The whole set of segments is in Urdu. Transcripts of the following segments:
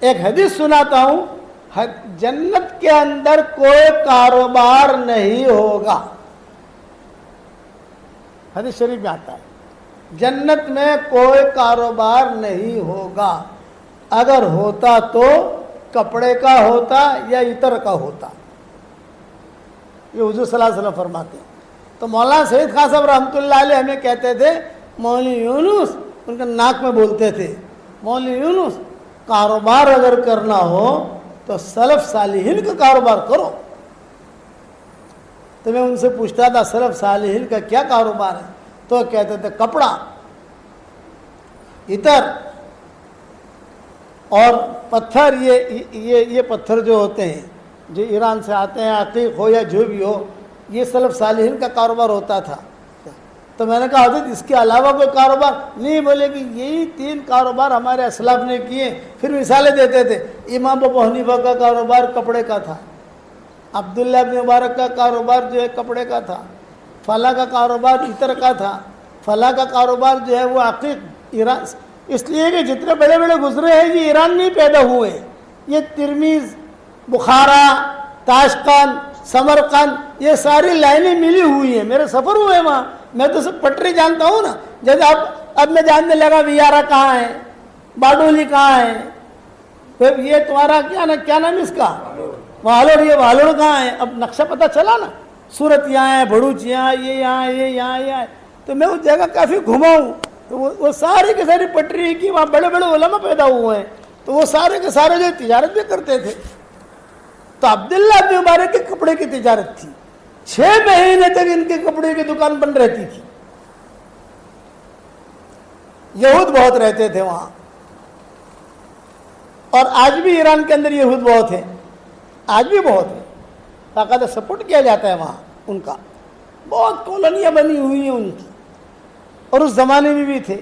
ایک حدیث سناتا ہوں، جنت کے اندر کوئی کاروبار نہیں ہوگا. حدیث شریف میں آتا ہے جنت میں کوئی کاروبار نہیں ہوگا. اگر ہوتا تو کپڑے کا ہوتا یا عطر کا ہوتا. یہ حضور صلی اللہ علیہ وسلم فرماتے ہیں. تو مولانا سید خان صاحب رحمۃ اللہ علیہ ہمیں کہتے تھے مولوی یونس، ان کا ناک میں بولتے تھے، مولوی یونس کاروبار اگر کرنا ہو تو سلف صالحین کا کاروبار کرو. تو میں ان سے پوچھتا تھا سلف صالحین کا کیا کاروبار ہے؟ تو کہتے تھے کپڑا، عطر اور پتھر. یہ پتھر جو ہوتے ہیں جو ایران سے آتے ہیں، عقیق ہو یا جو بھی ہو، یہ سلف صالحین کا کاروبار ہوتا تھا. تو میں نے کہا حضرت اس کے علاوہ کوئی کاروبار نہیں؟ بولے کہ یہی 3 کاروبار ہمارے اسلاف نے کیے. پھر مثالیں دیتے تھے. امام ابو حنیفہ کا کاروبار کپڑے کا تھا، عبداللہ بن مبارک کا کاروبار جو ہے کپڑے کا تھا، فلاں کا کاروبار عطر کا تھا، فلاں کا کاروبار جو ہے وہ عقیق ایران. اس لیے کہ جتنے بڑے بڑے گزرے ہیں یہ ایران نہیں پیدا ہوئے. یہ ترمیز، بخارا، تاشقند، سمرقند، یہ ساری لائنیں ملی ہوئی ہیں. میرے سفر ہوئے وہاں، میں تو سب پٹری جانتا ہوں نا. جیسے اب میں جاننے لگا ویارا کہاں ہے، باڈولی کہاں ہے، پھر یہ تمہارا کیا نام اس کا والوڑ، یہ والوڑ کہاں ہے. اب نقشہ پتہ چلا نا، سورت یہاں ہے، بھڑوچ یہاں، یہ یہاں، یہ یہاں، یہ. تو میں اس جگہ کافی گھما ہوں. تو وہ ساری کے ساری پٹری کی وہاں بڑے بڑے علماء پیدا ہوئے ہیں. تو وہ سارے کے سارے جو تجارت بھی کرتے تھے. تو عبداللہ بن مبارک کے کپڑے کی تجارت تھی. 6 مہینے تک ان کے کپڑے کی دکان بند رہتی تھی. یہود بہت رہتے تھے وہاں، اور آج بھی ایران کے اندر یہود بہت ہیں، آج بھی بہت ہیں. باقاعدہ سپورٹ کیا جاتا ہے وہاں ان کا. بہت کالونیاں بنی ہوئی ہیں ان کی، اور اس زمانے میں بھی تھے.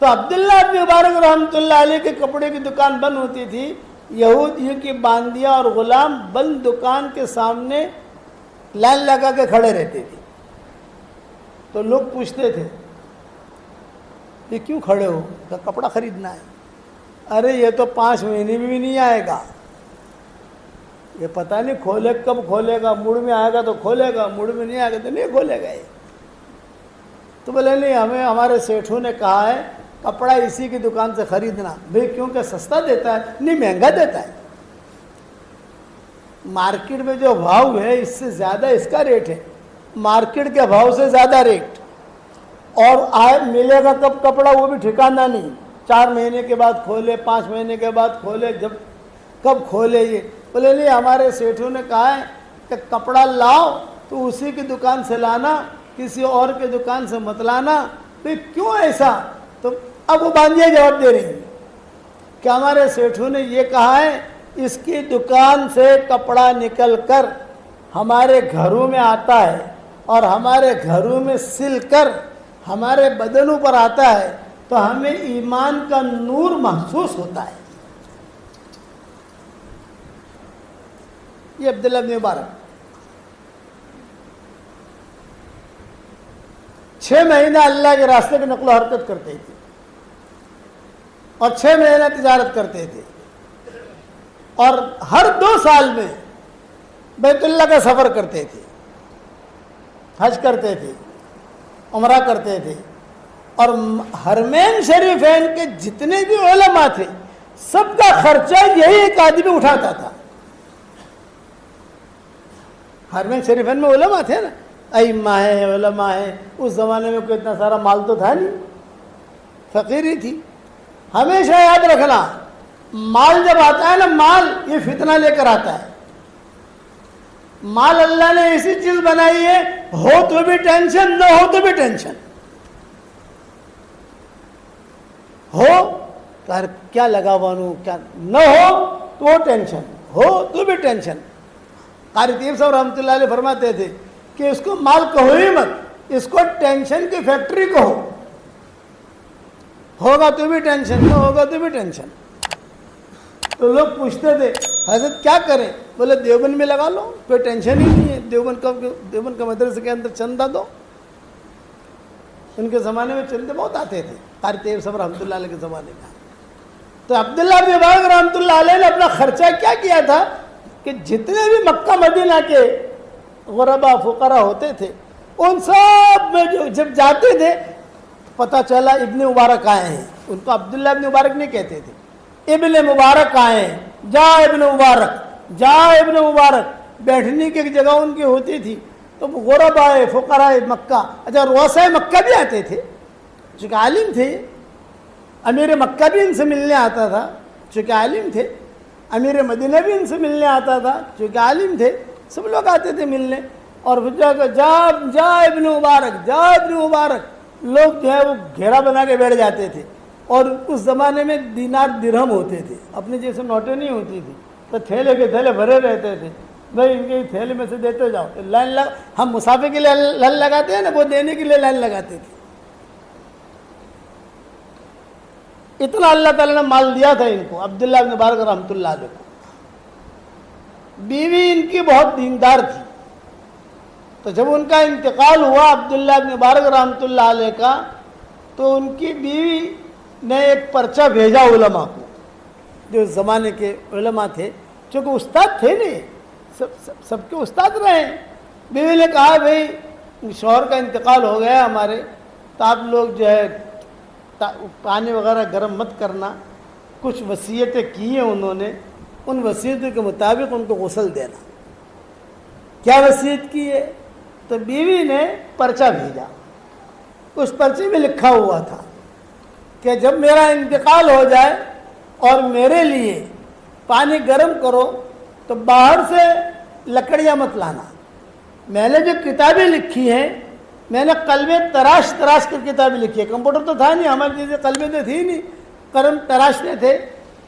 تو عبداللہ بن مبارک رحمۃ اللہ علیہ کے کپڑے کی دکان بند ہوتی تھی. یہودیوں کی باندیاں اور غلام بند دکان کے سامنے لائن لگا کے کھڑے رہتے تھے. تو لوگ پوچھتے تھے یہ کیوں کھڑے ہو؟ کہ کپڑا خریدنا ہے. ارے یہ تو 5 مہینے میں بھی نہیں آئے گا، یہ پتہ نہیں کھولے کب کھولے گا. موڈ میں آئے گا تو کھولے گا، موڈ میں نہیں آئے گا تو نہیں کھولے گا. یہ تو بولے نہیں، ہمیں ہمارے سیٹھوں نے کہا ہے کپڑا اسی کی دکان سے خریدنا. بھئی کیونکہ سستا دیتا ہے؟ نہیں، مہنگا دیتا ہے. مارکیٹ میں جو بھاؤ ہے اس سے زیادہ اس کا ریٹ ہے، مارکیٹ کے بھاؤ سے زیادہ ریٹ. اور ملے گا کب کپڑا وہ بھی ٹھکانہ نہیں. 4 مہینے کے بعد کھولے، 5 مہینے کے بعد کھولے، جب کب کھولے. یہ بولے نہیں، ہمارے سیٹھوں نے کہا ہے کہ کپڑا لاؤ تو اسی کی دکان سے لانا، کسی اور کے دکان سے مت لانا. بھئی کیوں ایسا؟ تو اب وہ باندیاں جواب دے رہی ہیں کہ ہمارے سیٹھوں نے یہ کہا ہے اس کی دکان سے کپڑا نکل کر ہمارے گھروں میں آتا ہے، اور ہمارے گھروں میں سل کر ہمارے بدنوں پر آتا ہے، تو ہمیں ایمان کا نور محسوس ہوتا ہے. یہ عبداللہ بن مبارک 6 مہینہ اللہ کے راستے میں نقل و حرکت کرتے تھے، اور 6 مہینہ تجارت کرتے تھے، اور ہر 2 سال میں بیت اللہ کا سفر کرتے تھے، حج کرتے تھے، عمرہ کرتے تھے. اور حرمین شریفین کے جتنے بھی علماء تھے سب کا خرچہ یہی ایک آدمی اٹھاتا تھا. حرمین شریفین میں علماء تھے نا، ائمہ ہیں، علماء ہیں. اس زمانے میں کوئی اتنا سارا مال تو تھا نہیں، فقیری تھی. ہمیشہ یاد رکھنا، مال جب آتا ہے نا، مال یہ فتنہ لے کر آتا ہے. مال اللہ نے ایسی چیز بنائی ہے، ہو تو بھی ٹینشن، نہ ہو تو بھی ٹینشن. ہو تو کیا لگاوانو، کیا نہ ہو تو وہ ٹینشن، ہو تو بھی ٹینشن. قاری طیب صاحب رحمۃ اللہ علیہ فرماتے تھے کہ اس کو مال کہو ہی مت، اس کو ٹینشن کی فیکٹری کہو. ہوگا تو بھی ٹینشن، نہ ہوگا تو بھی ٹینشن. تو لوگ پوچھتے تھے حضرت کیا کریں؟ بولے دیوبند میں لگا لو، کوئی ٹینشن ہی نہیں ہے. دیوبند کا مدرسے کے اندر چندہ دو. ان کے زمانے میں چندے بہت آتے تھے، قاری طیب صاحب رحمۃ اللہ علیہ کے زمانے میں. تو عبداللہ بن مبارک رحمۃ اللہ علیہ نے اپنا خرچہ کیا کیا تھا کہ جتنے بھی مکہ مدینہ کے غربا فقراء ہوتے تھے ان سب میں جب جاتے تھے پتہ چلا ابن مبارک آئے ہیں، ان کو عبداللہ ابن مبارک نہیں کہتے تھے، ابن مبارک آئے ہیں، جا ابن مبارک، جا ابن مبارک، بیٹھنے کی ایک جگہ ان کی ہوتی تھی۔ تو غربا فقراء مکہ، اچھا رؤساء مکہ بھی آتے تھے چونکہ عالم تھے، امیر مکہ بھی ان سے ملنے آتا تھا چونکہ عالم تھے، امیر مدینہ بھی ان سے ملنے آتا تھا چونکہ عالم تھے، سب لوگ آتے تھے ملنے۔ اور پھر جا ابن مبارک، جا ابن مبارک، لوگ جو ہے وہ گھیرا بنا کے بیٹھ جاتے تھے۔ اور اس زمانے میں دینار درہم ہوتے تھے، اپنے جیسے نوٹیں نہیں ہوتی تھی، تو تھیلے کے تھیلے بھرے رہتے تھے، بھائی ان کے تھیلے میں سے دیتے جاؤ، لائن ہم مسافر کے لیے لائن لگاتے ہیں نا، وہ دینے کے لیے لائن لگاتے تھے۔ اتنا اللہ تعالیٰ نے مال دیا تھا ان کو، عبداللہ بن مبارک رحمۃ اللہ علیہ کو۔ بیوی ان کی بہت دیندار تھی، تو جب ان کا انتقال ہوا عبداللہ بن مبارک رحمۃ اللہ علیہ کا، تو ان کی بیوی نے ایک پرچہ بھیجا علماء کو، جو اس زمانے کے علماء تھے، چونکہ استاد تھے نہیں، سب کے استاد رہے ہیں۔ بیوی نے کہا بھئی شوہر کا انتقال ہو گیا ہمارے، تو آپ لوگ جو ہے پانی وغیرہ گرم مت کرنا، کچھ وصیتیں کی ہیں انہوں نے، ان وصیتوں کے مطابق ان کو غسل دینا۔ کیا وصیت کی ہے؟ تو بیوی نے پرچہ بھیجا، اس پرچے میں لکھا ہوا تھا کہ جب میرا انتقال ہو جائے اور میرے لیے پانی گرم کرو تو باہر سے لکڑیاں مت لانا۔ میں نے جو کتابیں لکھی ہیں، میں نے قلمیں تراش کر کتابیں لکھی ہے، کمپیوٹر تو تھا نہیں ہماری جیسے، قلمیں تو تھی نہیں، قلم تراشتے تھے،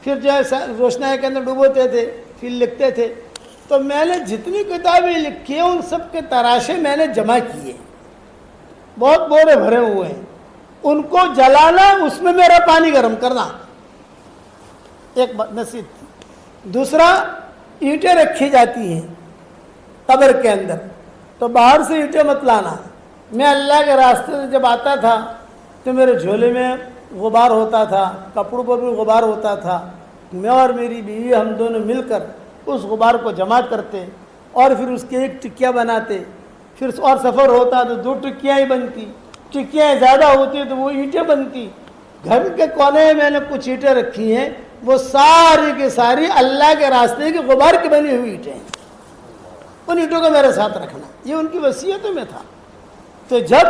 پھر جو ہے روشنائی کے اندر ڈبوتے تھے، پھر لکھتے تھے۔ تو میں نے جتنی کتابیں لکھی ہیں ان سب کے تراشے میں نے جمع کیے، بہت بورے بھرے ہوئے ہیں، ان کو جلانا، اس میں میرا پانی گرم کرنا، ایک نصیحت تھی۔ دوسرا، اینٹیں رکھی جاتی ہیں قبر کے اندر، تو باہر سے اینٹیں مت لانا۔ میں اللہ کے راستے سے جب آتا تھا تو میرے جھولے میں غبار ہوتا تھا، کپڑوں پر بھی غبار ہوتا تھا، میں اور میری بیوی ہم دونوں مل کر اس غبار کو جمع کرتے اور پھر اس کی ایک ٹکیا بناتے، پھر اور سفر ہوتا تو 2 ٹکیاں ہی بنتی، ٹکیاں زیادہ ہوتی تو وہ اینٹیں بنتی۔ گھر کے کونے میں میں نے کچھ اینٹیں رکھی ہیں، وہ ساری کی ساری اللہ کے راستے کی غبار کی بنی ہوئی اینٹیں ہیں، ان اینٹوں کو میرے ساتھ رکھنا، یہ ان کی وصیتوں میں تھا۔ تو جب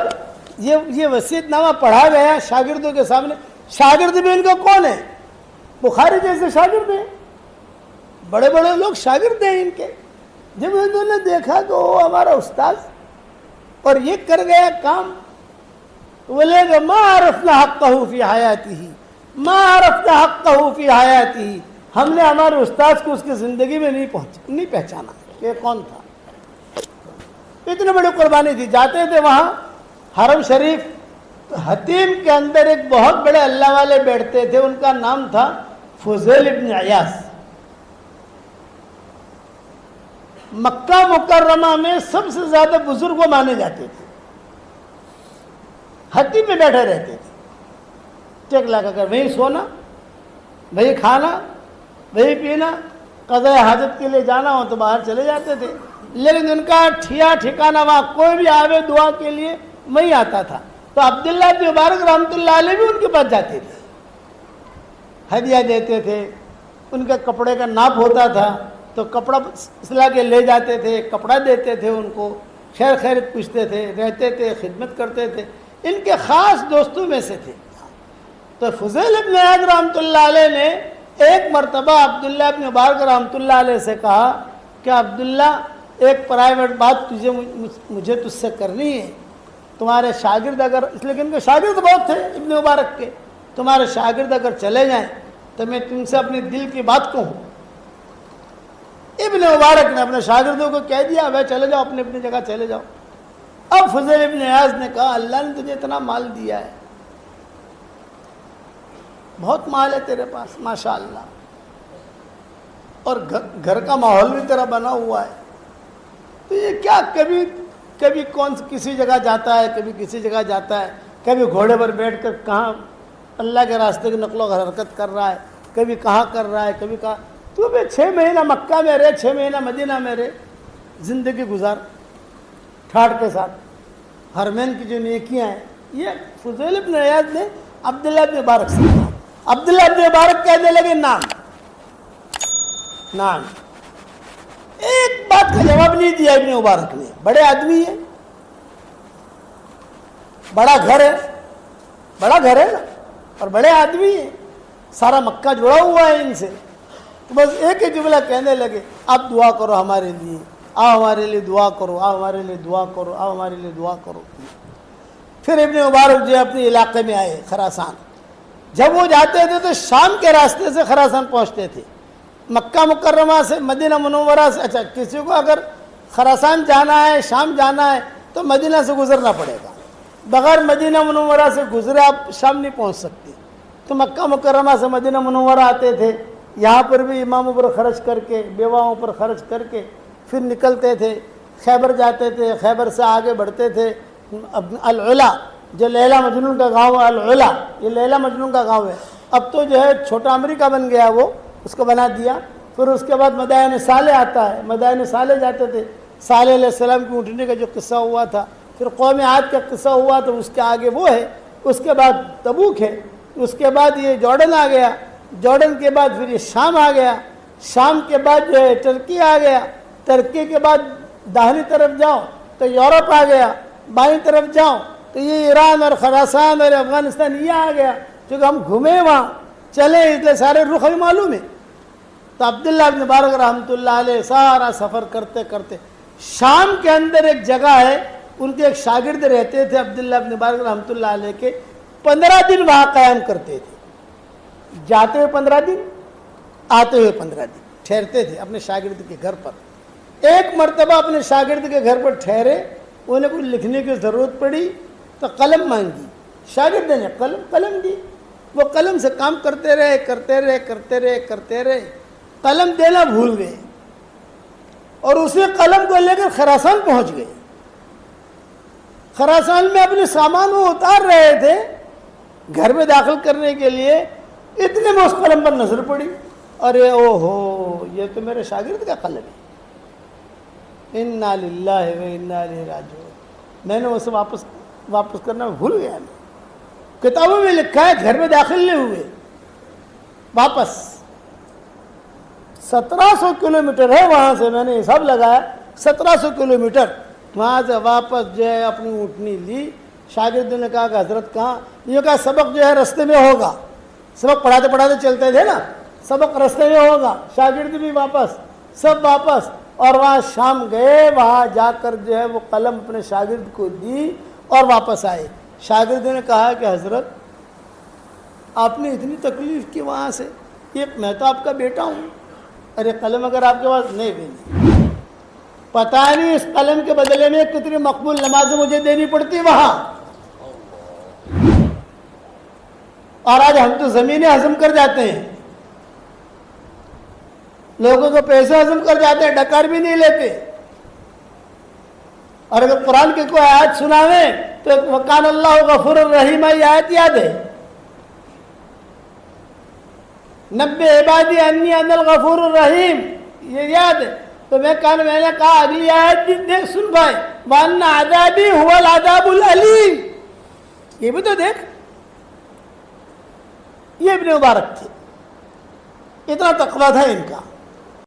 یہ وصیت نامہ پڑھا گیا شاگردوں کے سامنے، شاگرد بھی ان کا کون ہے؟ بخاری جیسے شاگرد ہیں، بڑے بڑے لوگ شاگرد ہیں ان کے۔ جب انہوں نے دیکھا کہ وہ ہمارا استاد اور یہ کر گیا کام، بولے گا ما عرفنا حقہ فی حیاتہ، ما عرفنا حقہ فی حیاتہ، ہم نے ہمارے استاد کو اس کی زندگی میں نہیں پہچانا کہ کون تھا۔ اتنی بڑی قربانی تھی۔ جاتے تھے وہاں حرم شریف، حتیم کے اندر ایک بہت بڑے اللہ والے بیٹھتے تھے، ان کا نام تھا فضیل ابن عیاض۔ مکہ مکرمہ میں سب سے زیادہ بزرگ وہ مانے جاتے تھے، حتیم میں بیٹھے رہتے تھے، ٹیک لگا کر وہیں سونا، وہیں کھانا، وہیں پینا، قضاء حاجت کے لیے جانا ہو تو باہر چلے جاتے تھے، لیکن ان کا ٹھکانہ وہاں کوئی بھی آوے دعا کے لیے وہیں آتا تھا۔ تو عبداللہ بن مبارک رحمۃ اللہ علیہ بھی ان کے پاس جاتے تھے، ہدیہ دیتے تھے، ان کے کپڑے کا ناپ ہوتا تھا تو کپڑا سلا کے لے جاتے تھے، کپڑا دیتے تھے ان کو، خیر خیریت پوچھتے تھے، رہتے تھے، خدمت کرتے تھے، ان کے خاص دوستوں میں سے تھے۔ تو فضیل ابن عیاض رحمۃ اللہ علیہ نے ایک مرتبہ عبداللہ بن مبارک رحمۃ اللہ علیہ سے کہا کہ عبداللہ ایک پرائیویٹ بات مجھے تجھ سے کرنی ہے، تمہارے شاگرد اگر، اس لیے کہ ان کے شاگرد بہت تھے ابن مبارک کے، تمہارے شاگرد اگر چلے جائیں تو میں تم سے اپنے دل کی بات کہوں۔ ابن مبارک نے اپنے شاگردوں کو کہہ دیا بھائی چلے جاؤ، اپنی اپنی جگہ چلے جاؤ۔ اب فضیل ابن عیاض نے کہا اللہ نے تجھے اتنا مال دیا ہے، بہت مال ہے تیرے پاس ماشاءاللہ، اور گھر کا ماحول بھی تیرا بنا ہوا ہے، تو یہ کیا کبھی کسی جگہ جاتا ہے، کبھی کسی جگہ جاتا ہے، کبھی گھوڑے پر بیٹھ کر کہاں اللہ کے راستے کی نقل و حرکت کر رہا ہے، کبھی کہاں کر رہا ہے، کبھی کہاں. تو بھی 6 مہینہ مکہ میں رہے، 6 مہینہ مدینہ میں رہے، زندگی گزار ٹھاٹ کے ساتھ. حرمین کی جو نیکیاں ہیں یہ فضیل بن عیاض نے عبداللہ بن مبارک سے کہا. عبداللہ بن مبارک کہنے لگے نام نام. ایک بات کا جواب نہیں دیا ابن مبارک نے. بڑے آدمی ہیں، بڑا گھر ہے نا، اور بڑے آدمی ہیں، سارا مکہ جڑا ہوا ہے ان سے. تو بس ایک ہی جملہ کہنے لگے آپ دعا کرو ہمارے لیے، آؤ ہمارے لیے دعا کرو، آؤ ہمارے لیے دعا کرو، آؤ ہمارے لیے دعا کرو. پھر ابن مبارک جو اپنے علاقے میں آئے خراسان. جب وہ جاتے تھے تو شام کے راستے سے خراسان پہنچتے تھے. مکہ مکرمہ سے مدینہ منورہ سے، اچھا کسی کو اگر خراسان جانا ہے، شام جانا ہے تو مدینہ سے گزرنا پڑے گا. بغیر مدینہ منورہ سے گزرے آپ شام نہیں پہنچ سکتے. تو مکہ مکرمہ سے مدینہ منورہ آتے تھے. یہاں پر بھی اماموں پر خرچ کر کے، بیواؤں پر خرچ کر کے پھر نکلتے تھے، خیبر جاتے تھے. خیبر سے آگے بڑھتے تھے. العلا جو لیلا مجنون کا گاؤں ہے، العلا یہ لیلا مجنون کا گاؤں ہے. اب تو جو ہے چھوٹا امریکہ بن گیا، وہ اس کو بنا دیا. پھر اس کے بعد مدائن صالح آتا ہے. مدائن صالح جاتے تھے. صالح علیہ السلام کی اٹھنے کا جو قصہ ہوا تھا، پھر قوم عاد کا قصہ ہوا تو اس کے آگے وہ ہے. اس کے بعد تبوک ہے. اس کے بعد یہ جارڈن آ گیا. جارڈن کے بعد پھر یہ شام آ گیا. شام کے بعد جو ہے ترکی آ گیا. ترکی کے بعد داہنی طرف جاؤ تو یورپ آ گیا. بائیں طرف جاؤ تو یہ ایران اور خراسان اور افغانستان یہ آ گیا. چونکہ ہم گھومے وہاں چلے اس لیے سارے رخ ہمیں معلوم ہے. تو عبداللہ بن مبارک رحمۃ اللہ علیہ سارا سفر کرتے کرتے شام کے اندر ایک جگہ ہے، ان کے ایک شاگرد رہتے تھے عبداللہ بن مبارک رحمۃ اللہ علیہ کے. 15 دن وہاں قیام کرتے تھے. جاتے ہوئے 15 دن، آتے ہوئے 15 دن ٹھہرتے تھے اپنے شاگرد کے گھر پر. ایک مرتبہ اپنے شاگرد کے گھر پر ٹھہرے، انہیں کچھ لکھنے کی ضرورت پڑی تو قلم مانگی. شاگرد نے قلم دی. وہ قلم سے کام کرتے رہے. قلم دینا بھول گئے اور اسی قلم کو لے کر خراسان پہنچ گئے. خراسان میں اپنے سامان وہ اتار رہے تھے گھر میں داخل کرنے کے لیے. اتنے میں اس قلم پر نظر پڑی. ارے او ہو، یہ تو میرے شاگرد کا قلم ہے. انا للہ و انا الیہ راجعون. میں نے اسے واپس کرنا بھول گیا. کتابوں میں لکھا ہے گھر میں داخل نہیں ہوئے. واپس 1700 کلومیٹر ہے وہاں سے. میں نے حساب لگایا 1700 کلومیٹر. وہاں سے واپس جو ہے اپنی اونٹنی لی. شاگرد نے کہا کہ حضرت کہاں؟ یہ کہا سبق جو ہے رستے میں ہوگا. سبق پڑھاتے چلتے تھے نا، سبق رستے میں ہوگا. شاگرد بھی واپس، سب واپس. اور وہاں شام گئے. وہاں جا کر جو ہے وہ قلم اپنے شاگرد کو دی اور واپس آئے. شاگرد نے کہا کہ حضرت آپ نے اتنی تکلیف کی وہاں سے، یہ میں تو آپ کا بیٹا ہوں. ارے قلم اگر آپ کے پاس نہیں، پتہ نہیں اس قلم کے بدلے میں کتنی مقبول نمازیں مجھے دینی پڑتی وہاں. اور آج ہم تو زمینیں ہضم کر جاتے ہیں، لوگوں کو پیسے ہضم کر جاتے ہیں، ڈکار بھی نہیں لیتے. اور اگر قرآن کی کوئی آیت سناویں تو وکان اللہ غفور الرحیم یہ آیت یاد ہے. نبئ عبادی انی انا الغفور الرحیم، یہ یاد ہے. تو میں نے کہا اگلی آیت بھی دیکھ سن بھائی، وَأَنَّ عَذَابِي هُوَ الْعَذَابُ الْأَلِيمُ. یہ بھی تو دیکھ. یہ ابن مبارک تھے، اتنا تقویٰ تھا ان کا.